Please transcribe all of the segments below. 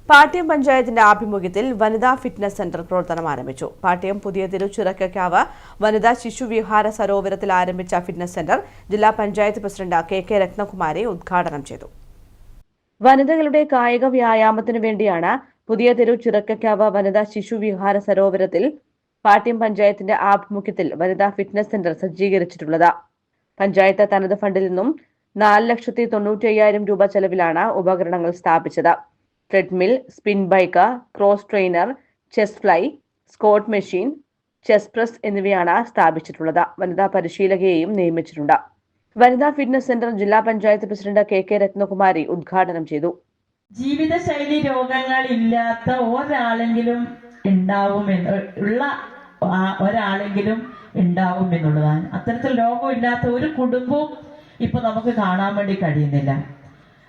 പാട്യം പഞ്ചായത്തിന്റെ ആഭിമുഖ്യത്തിൽ വനിതാ ഫിറ്റ്നസ് സെന്റർ പ്രവർത്തനം ആരംഭിച്ചു. പാട്യം പുതിയ തെരു ചിറക്കക്കാവ് വനിതാ ശിശുവിഹാര സരോവരത്തിൽ ആരംഭിച്ച ഫിറ്റ്നസ് സെന്റർ ജില്ലാ പഞ്ചായത്ത് പ്രസിഡന്റ് കെ രത്നകുമാരി ഉദ്ഘാടനം ചെയ്തു. വനിതകളുടെ കായിക വ്യായാമത്തിനു വേണ്ടിയാണ് പുതിയ തെരു ചിറക്കക്കാവ് വനിതാ ശിശുവിഹാര സരോവരത്തിൽ പാട്യം പഞ്ചായത്തിന്റെ ആഭിമുഖ്യത്തിൽ വനിതാ ഫിറ്റ്നസ് സെന്റർ സജ്ജീകരിച്ചിട്ടുള്ളത്. പഞ്ചായത്ത് തനത് ഫണ്ടിൽ നിന്നും 4,95,000 രൂപ ചെലവിലാണ് ഉപകരണങ്ങൾ സ്ഥാപിച്ചത്. Treadmill, spin bike, cross trainer, chess fly, Scott machine, chess press എന്നിവയാണ് സ്ഥാപിച്ചിട്ടുള്ളത്. വനിതാ പരിശീലകയെയും നിയമിച്ചിട്ടുണ്ട്. വനിതാ ഫിറ്റ്നസ് സെന്റർ ജില്ലാ പഞ്ചായത്ത് പ്രസിഡന്റ് കെ രത്നകുമാരി ഉദ്ഘാടനം ചെയ്തു. ജീവിതശൈലി രോഗങ്ങൾ ഇല്ലാത്ത ഒരാളെങ്കിലും ഉണ്ടാവുമെന്നുള്ളതാണ്. അത്തരത്തിൽ രോഗമില്ലാത്ത ഒരു കുടുംബവും ഇപ്പൊ നമുക്ക് കാണാൻ വേണ്ടി കഴിയുന്നില്ല.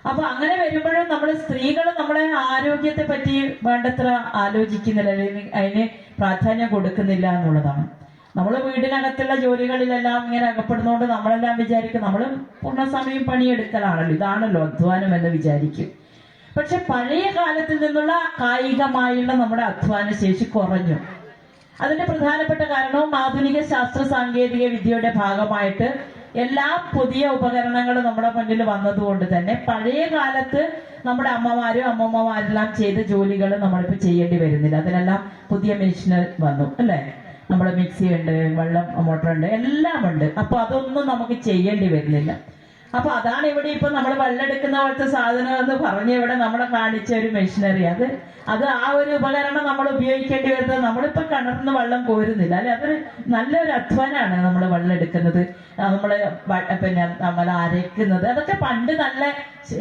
അപ്പൊ അങ്ങനെ വരുമ്പോഴും നമ്മൾ സ്ത്രീകൾ നമ്മളെ ആരോഗ്യത്തെ പറ്റി വേണ്ടത്ര ആലോചിക്കുന്നില്ല, അല്ലെങ്കിൽ അതിന് പ്രാധാന്യം കൊടുക്കുന്നില്ല എന്നുള്ളതാണ്. നമ്മൾ വീടിനകത്തുള്ള ജോലികളിലെല്ലാം ഇങ്ങനെ അകപ്പെടുന്നതുകൊണ്ട് നമ്മളെല്ലാം വിചാരിക്കും നമ്മൾ പൂർണ്ണസമയം പണിയെടുക്കലാണല്ലോ, ഇതാണല്ലോ അധ്വാനം എന്ന് വിചാരിക്കും. പക്ഷെ പഴയ കാലത്തിൽ നിന്നുള്ള കായികമായുള്ള നമ്മുടെ അധ്വാന ശേഷി കുറഞ്ഞു. അതിന്റെ പ്രധാനപ്പെട്ട കാരണവും ആധുനിക ശാസ്ത്ര സാങ്കേതിക വിദ്യയുടെ ഭാഗമായിട്ട് എല്ലാ പുതിയ ഉപകരണങ്ങളും നമ്മുടെ മുന്നിൽ വന്നതുകൊണ്ട് തന്നെ പഴയ കാലത്ത് നമ്മുടെ അമ്മമാരെല്ലാം ചെയ്ത ജോലികൾ നമ്മളിപ്പോൾ ചെയ്യേണ്ടി വരുന്നില്ല. അതിനെല്ലാം പുതിയ മെഷീനറി വന്നു അല്ലേ. നമ്മുടെ മിക്സി ഉണ്ട്, വെള്ളം മോട്ടർ ഉണ്ട്, എല്ലാം ഉണ്ട്. അപ്പൊ അതൊന്നും നമുക്ക് ചെയ്യേണ്ടി വരുന്നില്ല. അപ്പൊ അതാണ് ഇവിടെ ഇപ്പൊ നമ്മൾ വെള്ളമെടുക്കുന്ന പോലത്തെ സാധനം എന്ന് പറഞ്ഞ് ഇവിടെ നമ്മളെ കാണിച്ച ഒരു മെഷീനറി. അത് ആ ഒരു ഉപകരണം നമ്മൾ ഉപയോഗിക്കേണ്ടി വരുന്നത്. നമ്മളിപ്പോ കിണറിന് വെള്ളം കോരുന്നില്ല അല്ലെ. അതൊരു നല്ലൊരു അധ്വാനാണ് നമ്മൾ വെള്ളം എടുക്കുന്നത്, നമ്മൾ അരയ്ക്കുന്നത്. അതൊക്കെ പണ്ട് നല്ല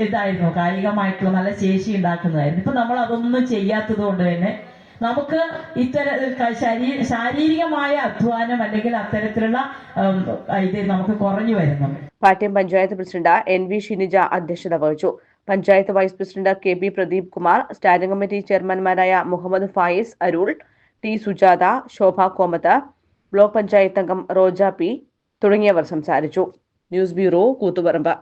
ഇതായിരുന്നു, കായികമായിട്ടുള്ള നല്ല ശേഷി ഉണ്ടാക്കുന്നതായിരുന്നു. ഇപ്പൊ നമ്മൾ അതൊന്നും ചെയ്യാത്തത് കൊണ്ട് തന്നെ നമുക്ക് ശാരീരികമായ അധ്വാനം അല്ലെങ്കിൽ അത്തരത്തിലുള്ള ഇത് നമുക്ക് കുറഞ്ഞു വരുന്നു. പാട്യം പഞ്ചായത്ത് പ്രസിഡന്റ് NV ഷിനിജ അധ്യക്ഷത വഹിച്ചു. Panchayat vice president KB Pradeep Kumar, standing committee ചെയർമാൻമാരായ മുഹമ്മദ് ഫായിസ് അരുൾ, T സുജാത, ശോഭ കോമത്ത്, ബ്ലോക്ക് പഞ്ചായത്ത് അംഗം റോജ P തുടങ്ങിയവർ സംസാരിച്ചു. News bureau, Koothuparamba.